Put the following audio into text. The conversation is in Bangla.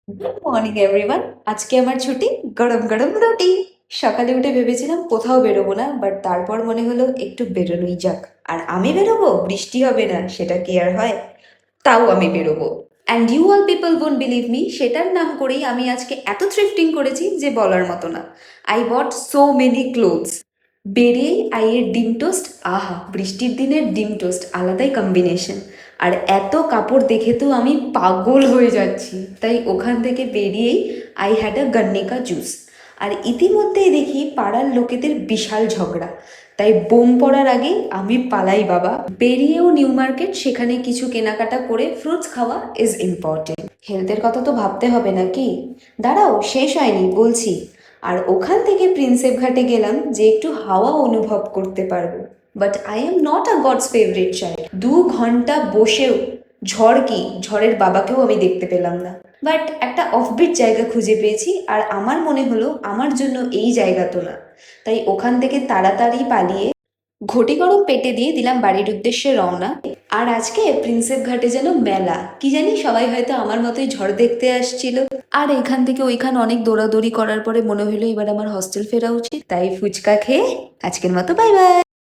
Good morning everyone. আজকে আমার ছুটি, গরম গরম রুটি। সকালে উঠে ভেবেছিলাম কোথাও বেরোবো না, বাট তারপর মনে হলো একটু বেরোনোই যাক। আর আমি বেরোবো, বৃষ্টি হবে না সেটা কি আর হয়? তাও আমি বেরোবো। And you all people won't believe me, সেটার নাম করেই আমি আজকে এত থ্রিফটিং করেছি যে বলার মতো না। I bought so many clothes. বেরিয়েই আইয়ের ডিম টোস্ট, আহা বৃষ্টির দিনের ডিম টোস্ট আলাদাই কম্বিনেশন। আর এত কাপড় দেখে তো আমি পাগল হয়ে যাচ্ছি, তাই ওখান থেকে বেরিয়েই আই হ্যাড আ গন্নিকা জুস। আর ইতিমধ্যেই দেখি পাড়ার লোকেদের বিশাল ঝগড়া, তাই বোম পড়ার আগে আমি পালাই বাবা। বেরিয়েও নিউ মার্কেট, সেখানে কিছু কেনাকাটা করে ফ্রুটস খাওয়া ইজ ইম্পর্টেন্ট। হেলথের কথা তো ভাবতে হবে নাকি? দাঁড়াও, শেষ হয়নি বলছি। আর ওখান থেকে প্রিন্সেপ ঘাটে গেলাম যে একটু হাওয়া অনুভব করতে পারবো। But I am not a God's favourite child. 2 ঘন্টা বসেও ঝড় কি, ঝড়ের বাবাকেও আমি দেখতে পেলাম না। বাট একটা অফবিট জায়গা খুঁজে পেয়েছি, আর আমার মনে হলো আমার জন্য এই জায়গা তো না। তাই ওখান থেকে তাড়াতাড়ি পালিয়ে ঘটি গরম পেটে দিয়ে দিলাম বাড়ির উদ্দেশ্যে রওনা। আর আজকে প্রিন্সেপ ঘাটে যেন মেলা, কি জানি সবাই হয়তো আমার মতোই ঝড় দেখতে আসছিল। আর এখান থেকে ওইখান অনেক দৌড়াদৌড়ি করার পরে মনে হলো এবার আমার হস্টেল ফেরা উচিত, তাই ফুচকা খেয়ে আজকের মতো বাই বাই।